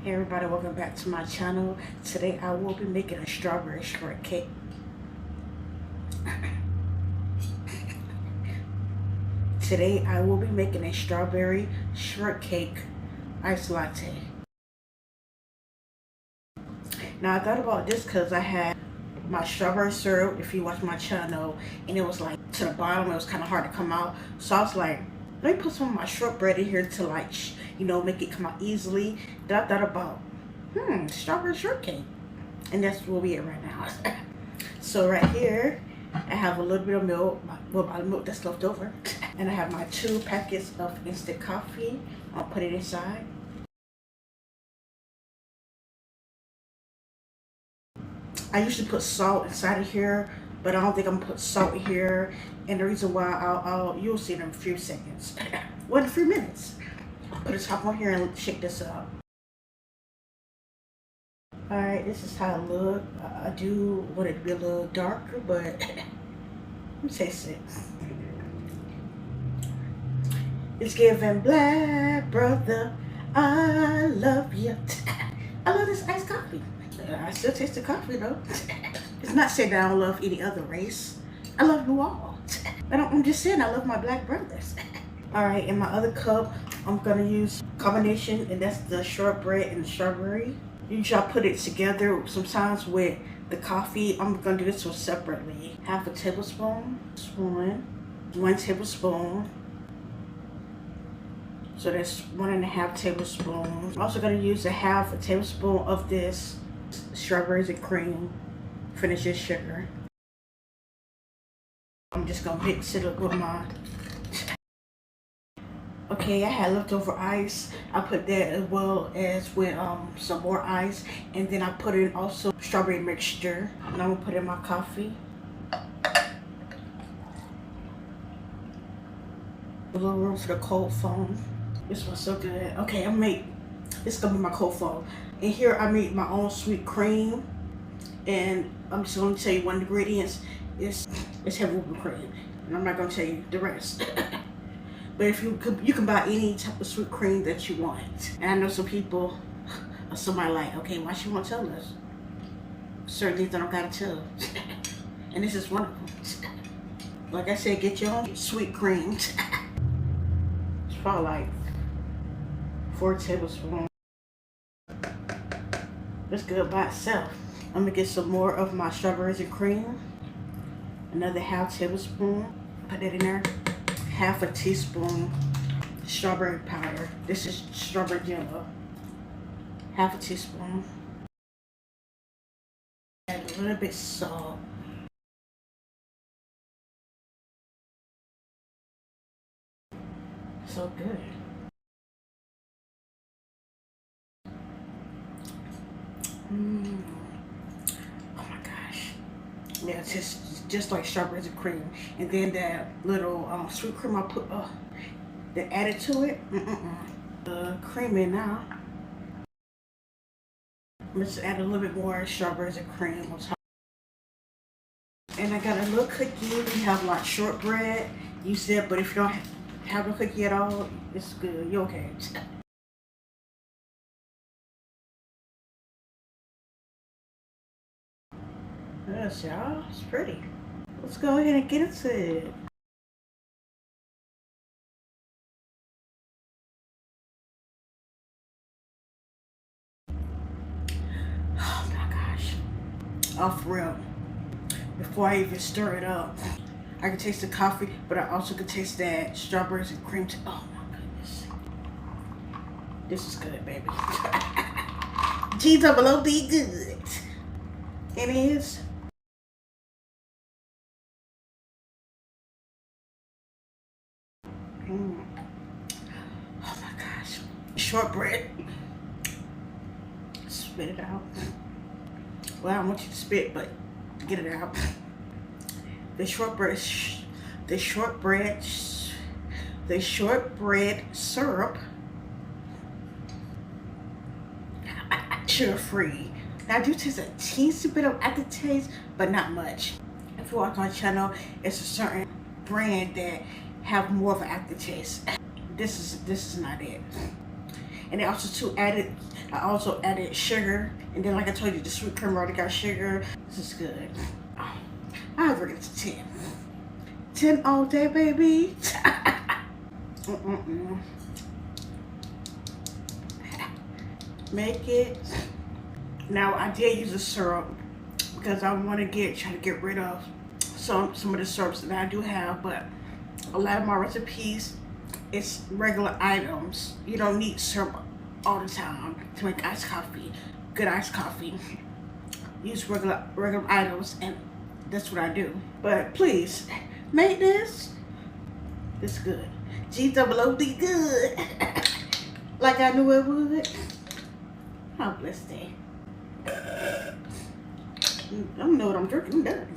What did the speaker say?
Hey everybody, welcome back to my channel. Today I will be making a strawberry shortcake. Today I will be making a strawberry shortcake iced latte. Now I thought about this because I had my strawberry syrup, if you watch my channel, and it was like to the bottom, it was kind of hard to come out. So I was like, let me put some of my shortbread in here to like, make it come out easily. Then I thought about, strawberry shortcake. And that's where we at right now. So right here, I have a little bit of milk, well, the milk that's left over. And I have my 2 packets of instant coffee. I'll put it inside. I usually put salt inside of here, but I don't think I'm gonna put salt in here. And the reason why you'll see it in a few seconds. Well, in a few minutes. Put a top on here and shake this up. Alright, this is how it looks. I do want it to be a little darker, but let me taste it. It's giving black brother, I love you. I love this iced coffee. I still taste the coffee though. It's not saying that I don't love any other race. I love you all. I'm just saying I love my black brothers. Alright, in my other cup, I'm gonna use combination, and that's the shortbread and the strawberry. Usually I put it together sometimes with the coffee. I'm gonna do this one separately. Half a tablespoon, 1 tablespoon. So that's 1.5 tablespoons. I'm also gonna use a half a tablespoon of this strawberries and cream. Finish this sugar. I'm just gonna mix it up with my. Okay, I had leftover ice. I put that as well as with some more ice, and then I put in also strawberry mixture. And I'm gonna put in my coffee. A little room for the cold foam. This one's so good. Okay, this is gonna be my cold foam. And here I made my own sweet cream, and I'm just gonna tell you one of the ingredients is heavy whipping cream, and I'm not gonna tell you the rest. But if you can buy any type of sweet cream that you want. And I know some people, or somebody like, okay, why she won't tell us? Certain things I don't gotta tell. And this is one of them. Like I said, get your own sweet cream. It's probably like 4 tablespoons. That's good by itself. I'm gonna get some more of my strawberries and cream. Another half tablespoon. Put that in there. Half a teaspoon strawberry powder. This is strawberry jello. Half a teaspoon. Add a little bit salt. So good. Oh my gosh. Yeah, it's just like strawberries and cream. And then that little sweet cream I put, that added to it. The cream in now. Let's add a little bit more strawberries and cream on top. And I got a little cookie. If you have like shortbread, use that. But if you don't have a cookie at all, it's good. You're okay. Yes, y'all. It's pretty. Let's go ahead and get into it. Oh my gosh. Off real. Before I even stir it up, I can taste the coffee, but I also can taste that strawberries and cream. Oh my goodness. This is good, baby. G-double-O-D good. It is. Oh my gosh. Shortbread. Spit it out. Well, I don't want you to spit, but get it out. The shortbread syrup, sugar-free. Now I do taste a teensy bit of aftertaste, but not much. If you watch my channel, it's a certain brand that have more of an aftertaste. This is not it. And I also I also added sugar, and then like I told you, the sweet cream already got sugar. This is good. I'll bring it to 10. 10 all day, baby. Make it. Now I did use a syrup because I want to try to get rid of some of the syrups that I do have, but a lot of my recipes, it's regular items. You don't need syrup all the time to make iced coffee. Good iced coffee. Use regular items, and that's what I do. But please, make this. It's good. G-double-O-D good. Like I knew it would. How blessed day. I don't know what I'm drinking. I'm done.